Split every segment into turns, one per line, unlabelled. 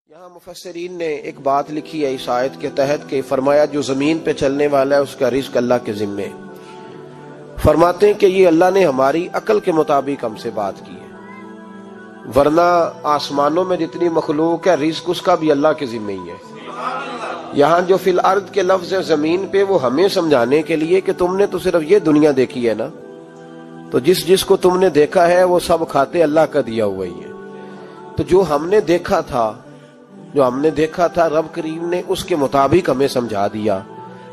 یہاں مفسرین نے ایک بات لکھی ہے اس آیت کے تحت کہ فرمایا جو زمین پہ چلنے والا ہے اس کا رزق اللہ کے ذمے. فرماتے ہیں کہ یہ اللہ نے ہماری عقل کے مطابق ہم سے بات کی ہے، ورنہ آسمانوں میں جتنی مخلوق ہے رزق اس کا بھی اللہ کے ذمے ہی ہے. یہاں جو فی الارض کے لفظ ہے زمین پہ، وہ ہمیں سمجھانے کے لیے کہ تم نے تو صرف یہ دنیا دیکھی ہے نا، تو جس کو تم نے دیکھا ہے وہ سب کھاتے اللہ کا دیا ہوا ہی ہے. تو جو ہم نے دیکھا تھا رب کریم نے اس کے مطابق ہمیں سمجھا دیا.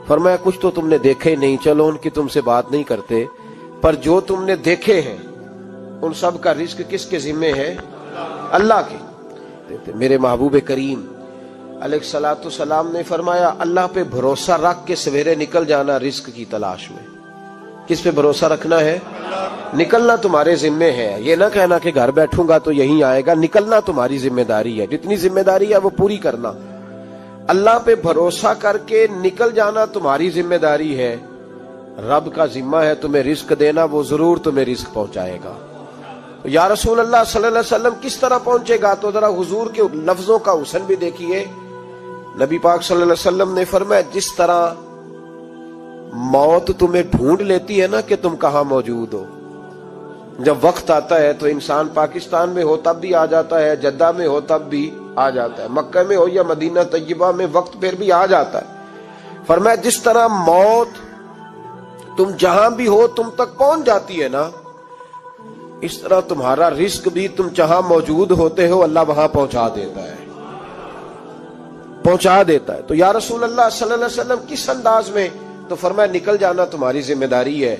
فرمایا کچھ تو تم نے دیکھے نہیں، چلو ان کی تم سے بات نہیں کرتے، پر جو تم نے دیکھے ہیں ان سب کا رزق کس کے ذمے ہے؟ اللہ کے. میرے محبوب کریم علیہ الصلوۃ والسلام نے فرمایا اللہ پہ بھروسہ رکھ کے سویرے نکل جانا رزق کی تلاش میں. کس پہ بھروسہ رکھنا ہے؟ نکلنا تمہارے ذمے ہے. یہ نہ کہنا کہ گھر بیٹھوں گا تو یہیں آئے گا، نکلنا تمہاری ذمہ داری ہے. جتنی ذمہ داری ہے وہ پوری کرنا. اللہ پہ بھروسہ کر کے نکل جانا تمہاری ذمہ داری ہے. رب کا ذمہ ہے تمہیں رزق دینا، وہ ضرور تمہیں رزق پہنچائے گا. یا رسول اللہ صلی اللہ علیہ وسلم کس طرح پہنچے گا؟ تو ذرا حضور کے لفظوں کا حسن بھی دیکھیے. نبی پاک صلی اللہ علیہ وسلم نے فرمایا جس طرح موت تمہیں ڈھونڈ لیتی ہے نا کہ تم کہاں موجود ہو، جب وقت آتا ہے تو انسان پاکستان میں ہو تب بھی آ جاتا ہے، جدہ میں ہو تب بھی آ جاتا ہے، مکہ میں ہو یا مدینہ طیبہ میں وقت پھر بھی آ جاتا ہے. فرمایا جس طرح موت تم جہاں بھی ہو تم تک پہنچ جاتی ہے نا، اس طرح تمہارا رزق بھی تم جہاں موجود ہوتے ہو اللہ وہاں پہنچا دیتا ہے. تو یا رسول اللہ صلی اللہ علیہ وسلم کس انداز میں؟ تو فرمایا نکل جانا تمہاری ذمہ داری ہے.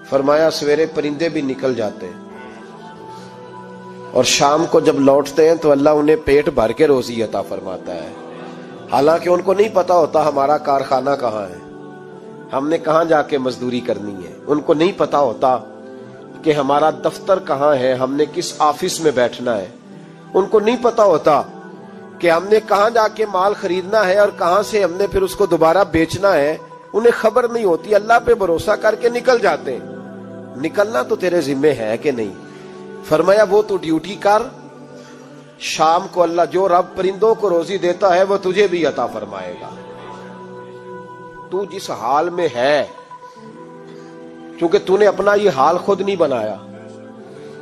فرمایا سویرے پرندے بھی نکل جاتے ہیں اور شام کو جب لوٹتے ہیں تو اللہ انہیں پیٹ بھر کے روزی عطا فرماتا ہے. حالانکہ ان کو نہیں پتا ہوتا ہمارا کارخانہ کہاں ہے، ہم نے کہاں جا کے مزدوری کرنی ہے. ان کو نہیں پتا ہوتا کہ ہمارا دفتر کہاں ہے، ہم نے کس آفس میں بیٹھنا ہے. ان کو نہیں پتا ہوتا کہ ہم نے کہاں جا کے مال خریدنا ہے اور کہاں سے ہم نے پھر اس کو دوبارہ بیچنا ہے. انہیں خبر نہیں ہوتی. اللہ پہ بھروسہ کر کے نکل جاتے ہیں. نکلنا تو تیرے ذمے ہے کہ نہیں؟ فرمایا وہ تو ڈیوٹی کر، شام کو اللہ جو رب پرندوں کو روزی دیتا ہے وہ تجھے بھی عطا فرمائے گا. تو جس حال میں ہے، کیونکہ تو نے اپنا یہ حال خود نہیں بنایا،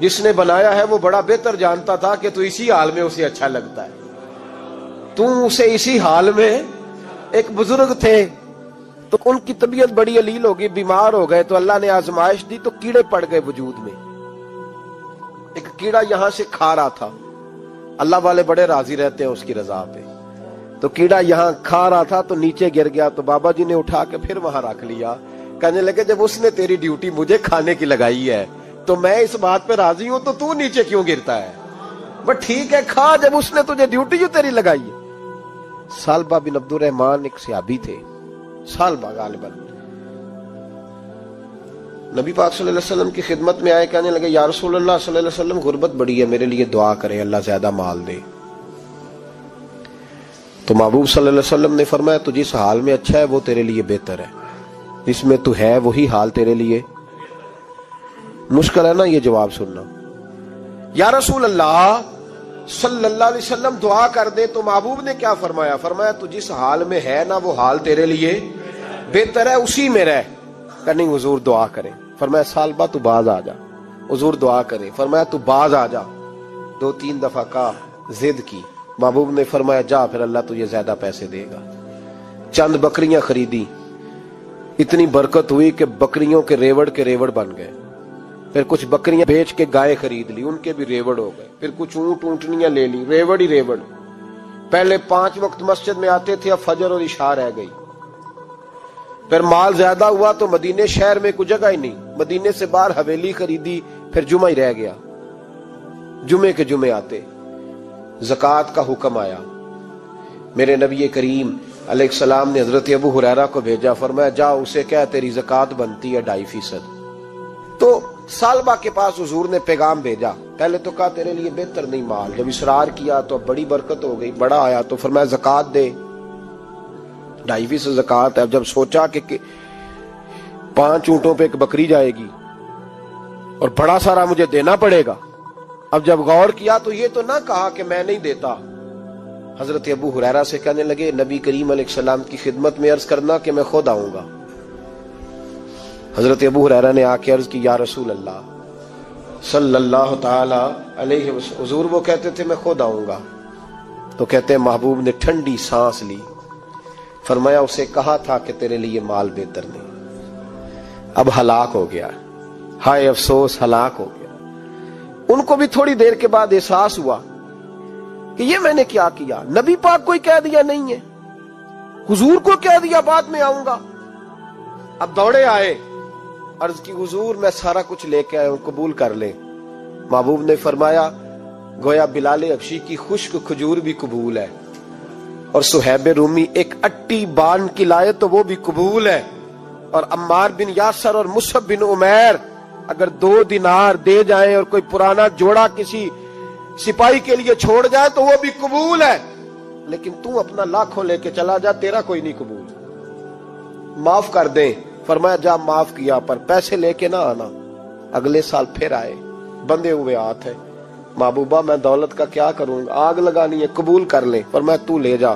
جس نے بنایا ہے وہ بڑا بہتر جانتا تھا کہ تو اسی حال میں اسے اچھا لگتا ہے. تو اسے اسی حال میں، ایک بزرگ تھے تو ان کی طبیعت بڑی علیل ہو گئی، بیمار ہو گئے، تو اللہ نے آزمائش دی تو کیڑے پڑ گئے وجود میں. ایک کیڑا یہاں سے کھا رہا تھا، اللہ والے بڑے راضی رہتے ہیں اس کی رضا پہ. تو کیڑا یہاں کھا رہا تھا تو نیچے گر گیا، تو بابا جی نے اٹھا کے پھر وہاں رکھ لیا. کہنے لگے جب اس نے تیری ڈیوٹی مجھے کھانے کی لگائی ہے تو میں اس بات پہ راضی ہوں، تو نیچے کیوں گرتا ہے؟ بس ٹھیک ہے کھا، جب اس نے تجھے ڈیوٹی جو تیری لگائی ہے. سالبہ بن عبد الرحمن ایک صحابی تھے، سالبہ غالباً نبی پاک صلی اللہ علیہ وسلم کی خدمت میں آئے. کہنے لگے یا رسول اللہ صلی اللہ علیہ وسلم غربت بڑی ہے، میرے لیے دعا کریں اللہ زیادہ مال دے. تو محبوب صلی اللہ علیہ وسلم نے فرمایا تو جس حال میں اچھا ہے وہ تیرے لیے بہتر ہے، جس میں تو ہے وہی حال تیرے لیے. مشکل ہے نا یہ جواب سننا. یا رسول اللہ صلی اللہ علیہ وسلم دعا کر دے. تو محبوب نے کیا فرمایا؟ فرمایا تو جس حال میں ہے نا وہ حال تیرے لیے بہتر ہے، اسی میں رہ. کہ نہیں حضور دعا کریں. فرمایا سالبہ تو باز آ جا. حضور دعا کریں. فرمایا تو باز آ جا. 2-3 دفعہ کا ضد کی. محبوب نے فرمایا جا پھر اللہ تجھے زیادہ پیسے دے گا. چند بکریاں خریدی، اتنی برکت ہوئی کہ بکریوں کے ریوڑ بن گئے. پھر کچھ بکریاں بیچ کے گائے خرید لی، ان کے بھی ریوڑ ہو گئے. پھر کچھ اونٹنیاں لے لی، ریوڑ ہی ریوڑ. پہلے 5 وقت مسجد میں آتے تھے، اب فجر اور عشاء رہ گئی. پھر مال زیادہ ہوا تو مدینے شہر میں کوئی جگہ ہی نہیں، مدینے سے باہر حویلی خریدی، پھر جمعہ ہی رہ گیا. جمعے کے جمعے آتے. زکوٰۃ کا حکم آیا. میرے نبی کریم علیہ السلام نے حضرت ابو ہریرہ کو بھیجا. فرمایا جا اسے کہہ تیری زکوٰۃ بنتی ہے 2.5%. تو سالبہ کے پاس حضور نے پیغام بھیجا. پہلے تو کہا تیرے لیے بہتر نہیں مال. جب اصرار کیا تو بڑی برکت ہو گئی، بڑا آیا تو فرمایا زکوٰۃ دے. 2.5% زکوٰۃ ہے. اب جب سوچا کہ 5 اونٹوں پہ ایک بکری جائے گی اور بڑا سارا مجھے دینا پڑے گا، اب جب غور کیا تو یہ تو نہ کہا کہ میں نہیں دیتا، حضرت ابو ہریرہ سے کہنے لگے نبی کریم علیہ السلام کی خدمت میں عرض کرنا کہ میں خود آؤں گا۔ حضرت ابو ہریرہ نے آ کے عرض کی یا رسول اللہ صلی اللہ تعالی علیہ وسلم، حضور وہ کہتے تھے میں خود آؤں گا۔ تو کہتے ہیں محبوب نے ٹھنڈی سانس لی، فرمایا اسے کہا تھا کہ تیرے لیے مال بہتر نہیں، اب ہلاک ہو گیا، ہائے افسوس ہلاک ہو گیا۔ ان کو بھی تھوڑی دیر کے بعد احساس ہوا کہ یہ میں نے کیا کیا، نبی پاک کو ہی کہہ دیا نہیں ہے، حضور کو کہہ دیا بعد میں آؤں گا۔ اب دوڑے آئے، عرض کی حضور میں سارا کچھ لے کے آیا ہوں، قبول کر لیں۔ محبوب نے فرمایا گویا بلال حبشی کی خشک کھجور بھی قبول ہے، اور صہیب رومی ایک اٹی بان کی لائے تو وہ بھی قبول ہے، اور عمار بن یاسر اور مصعب بن عمیر اگر 2 دینار دے جائیں اور کوئی پرانا جوڑا کسی سپاہی کے لیے چھوڑ جائے تو وہ بھی قبول ہے، لیکن تو اپنا لاکھوں لے کے چلا جا، تیرا کوئی نہیں قبول، معاف کر دیں۔ فرمایا جا معاف کیا، پر پیسے لے کے نہ آنا۔ اگلے سال پھر آئے، بندے ہوئے ہاتھ ہے، محبوبہ میں دولت کا کیا کروں گا، آگ لگانی ہے، قبول کر لیں۔ فرمایا تو لے جا،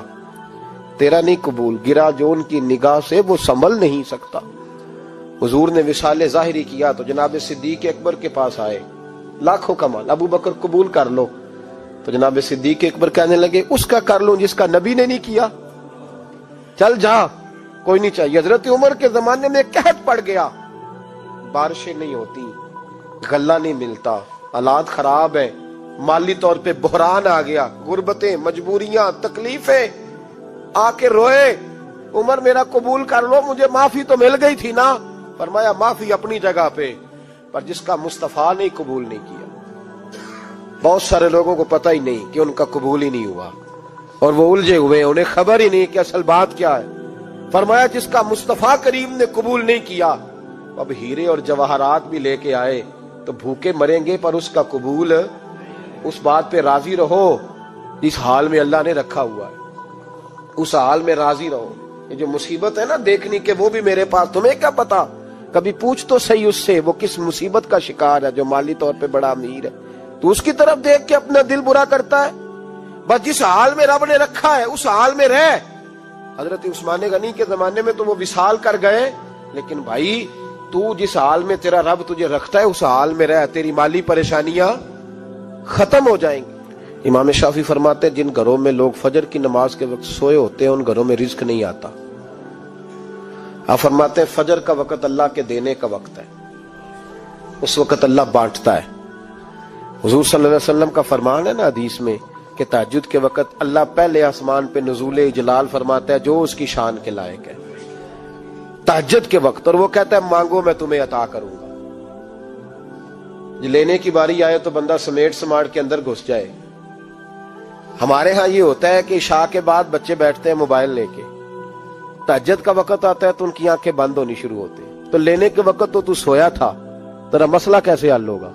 تیرا نہیں قبول، گرا جو ان کی نگاہ سے وہ سنبھل نہیں سکتا۔ حضور نے وصال ظاہری کیا تو جناب صدیق اکبر کے پاس آئے، لاکھوں کا مال، ابو بکر قبول کر لو۔ تو جناب صدیق اکبر کہنے لگے اس کا کر لوں جس کا نبی نے نہیں کیا، چل جا کوئی نہیں چاہیے۔ حضرت عمر کے زمانے میں قحط پڑ گیا، بارشیں نہیں ہوتی، غلہ نہیں ملتا، حالات خراب ہے، مالی طور پہ بحران آ گیا، غربتیں، مجبوریاں، تکلیفیں، آ کے روئے عمر میرا قبول کر لو، مجھے معافی تو مل گئی تھی نا۔ فرمایا معافی اپنی جگہ پہ، پر جس کا مصطفیٰ نے قبول نہیں کیا۔ بہت سارے لوگوں کو پتہ ہی نہیں کہ ان کا قبول ہی نہیں ہوا، اور وہ الجھے ہوئے، انہیں خبر ہی نہیں کہ اصل بات کیا ہے۔ فرمایا جس کا مصطفیٰ کریم نے قبول نہیں کیا، اب ہیرے اور جواہرات بھی لے کے آئے تو بھوکے مریں گے، پر اس کا قبول، اس بات پہ راضی رہو جس حال میں اللہ نے رکھا ہوا ہے، اس حال میں راضی رہو۔ یہ جو مصیبت ہے نا دیکھنی کہ وہ بھی میرے پاس، تمہیں کیا پتا، کبھی پوچھ تو صحیح اس سے وہ کس مصیبت کا شکار ہے، جو مالی طور پہ بڑا امیر ہے، تو اس کی طرف دیکھ کے اپنا دل برا کرتا ہے۔ بس جس حال میں رب نے رکھا ہے اس حال میں رہ۔ حضرت عثمان غنی کے زمانے میں تو وہ وصال کر گئے، لیکن بھائی تو جس حال میں تیرا رب تجھے رکھتا ہے اس حال میں رہ، تیری مالی پریشانیاں ختم ہو جائیں گی۔ امام شافعی فرماتے ہیں جن گھروں میں لوگ فجر کی نماز کے وقت سوئے ہوتے ہیں ان گھروں میں رزق نہیں آتا۔ آپ فرماتے ہیں فجر کا وقت اللہ کے دینے کا وقت ہے، اس وقت اللہ بانٹتا ہے۔ حضور صلی اللہ علیہ وسلم کا فرمان ہے نا حدیث میں کہ تہجد کے وقت اللہ پہلے آسمان پہ نزول اجلال فرماتا ہے جو اس کی شان کے لائق ہے تہجد کے وقت، اور وہ کہتا ہے مانگو میں تمہیں عطا کروں گا۔ لینے کی باری آئے تو بندہ سمیٹ سماٹ کے اندر گھس جائے۔ ہمارے ہاں یہ ہوتا ہے کہ عشاء کے بعد بچے بیٹھتے ہیں موبائل لے کے، تہجد کا وقت آتا ہے تو ان کی آنکھیں بند ہونی شروع ہوتی ہیں، تو لینے کے وقت تو سویا تھا، تیرا مسئلہ کیسے حل ہوگا؟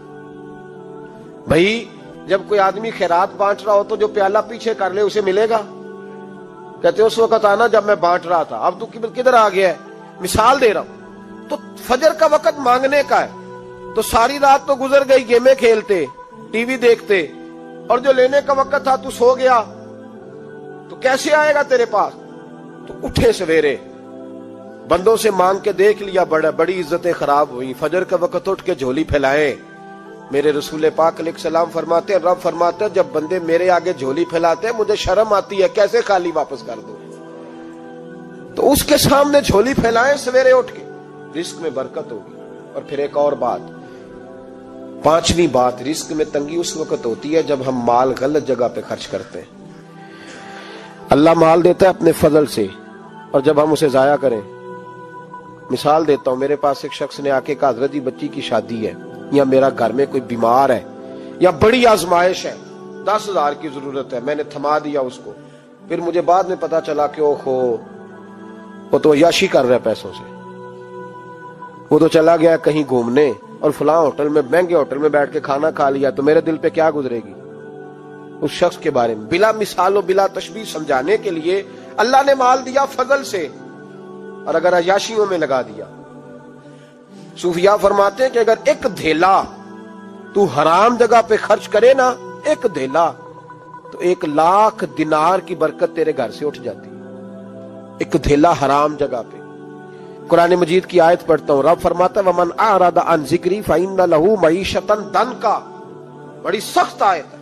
بھائی جب کوئی آدمی خیرات بانٹ رہا ہو تو جو پیالہ پیچھے کر لے اسے ملے گا؟ کہتے اس وقت آنا جب میں بانٹ رہا تھا، اب تو کدھر آ گیا ہے؟ مثال دے رہا ہوں۔ تو فجر کا وقت مانگنے کا ہے، تو ساری رات تو گزر گئی گیمیں کھیلتے، ٹی وی دیکھتے، اور جو لینے کا وقت تھا تو سو گیا، تو کیسے آئے گا تیرے پاس؟ تو اٹھے سویرے، بندوں سے مانگ کے دیکھ لیا، بڑی عزتیں خراب ہوئی، فجر کا وقت اٹھ کے جھولی پھیلائے۔ میرے رسول پاک علیہ السلام فرماتے ہیں، رب فرماتا ہے جب بندے میرے آگے جھولی پھیلاتے ہیں مجھے شرم آتی ہے، کیسے خالی واپس کر دو؟ تو اس کے سامنے جھولی پھیلائیں سویرے اٹھ کے، رزق میں برکت ہوگی۔ اور پھر ایک اور بات، 5ویں بات، رزق میں تنگی اس وقت ہوتی ہے جب ہم مال غلط جگہ پہ خرچ کرتے ہیں۔ اللہ مال دیتا ہے اپنے فضل سے، اور جب ہم اسے ضائع کریں، مثال دیتا ہوں، میرے پاس ایک شخص نے آ کے کہا حضرت جی بچی کی شادی ہے، یا میرا گھر میں کوئی بیمار ہے، یا بڑی آزمائش ہے، 10,000 کی ضرورت ہے، میں نے تھما دیا اس کو، پھر مجھے بعد میں پتا چلا کہ وہ تو عیاشی کر رہا ہے پیسوں سے، وہ تو چلا گیا کہیں گھومنے اور فلاں ہوٹل میں، مہنگے ہوٹل میں بیٹھ کے کھانا کھا لیا، تو میرے دل پہ کیا گزرے گی اس شخص کے بارے میں؟ بلا مثال و بلا تشبیہ سمجھانے کے لیے اللہ نے مال دیا فضل سے، اور اگر عیاشیوں میں لگا دیا۔ صوفیاء فرماتے ہیں کہ اگر ایک دھیلا تو حرام جگہ پہ خرچ کرے نا، ایک دھیلا، تو 1,00,000 دینار کی برکت تیرے گھر سے اٹھ جاتی ہے، ایک دھیلا حرام جگہ پہ۔ قرآن مجید کی آیت پڑھتا ہوں، رب فرماتا ہے وَمَنْ أَعْرَضَ عَنْ ذِكْرِي فَإِنَّ لَهُ مَعِيشَةً ضَنْكًا، بڑی سخت آیت ہے۔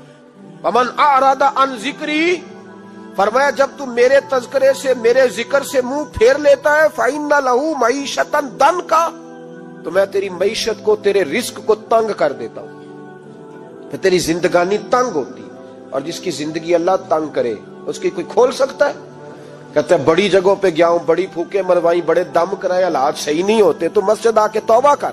وَمَنْ أَعْرَضَ عَنْ ذِكْرِي، فرمایا جب تم میرے تذکرے سے، میرے ذکر سے منہ پھیر لیتا ہے، فَإِنَّ لَهُ مَعِيشَةً ضَنْكًا، تو میں تیری معیشت کو، تیرے رزق کو تنگ کر دیتا ہوں، پھر تیری زندگانی تنگ ہوتی، اور جس کی زندگی اللہ تنگ کرے اس کی کوئی کھول سکتا ہے؟ کہتے ہیں بڑی جگہوں پہ گیا ہوں، بڑی پھوکے مروائی، بڑے دم کرائے، حالات صحیح نہیں ہوتے، تو مسجد آ کے توبہ کر۔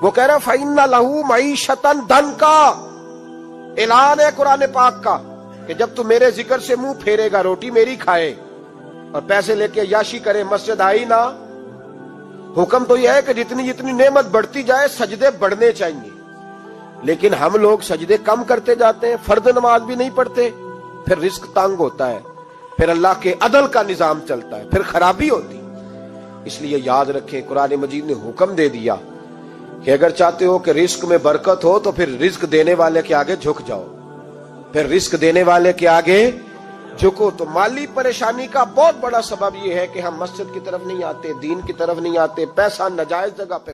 وہ کہہ رہا فَإِنَّ لَهُ مَعِيشَةً ضَنْكًا، اعلان ہے قرآن پاک کا کہ جب تو میرے ذکر سے منہ پھیرے گا، روٹی میری کھائے اور پیسے لے کے عیاشی کرے، مسجد آئی نہ۔ حکم تو یہ ہے کہ جتنی جتنی نعمت بڑھتی جائے سجدے بڑھنے چاہیے، لیکن ہم لوگ سجدے کم کرتے جاتے ہیں، فرض نماز بھی نہیں پڑھتے، پھر رزق تنگ ہوتا ہے، پھر اللہ کے عدل کا نظام چلتا ہے، پھر خرابی ہوتی۔ اس لیے یاد رکھیں قرآن مجید نے حکم دے دیا کہ اگر چاہتے ہو کہ رزق میں برکت ہو تو پھر رزق دینے والے کے آگے جھک جاؤ، پھر رزق دینے والے کے آگے جھکو۔ تو مالی پریشانی کا بہت بڑا سبب یہ ہے کہ ہم مسجد کی طرف نہیں آتے، دین کی طرف نہیں آتے، پیسہ ناجائز جگہ پہ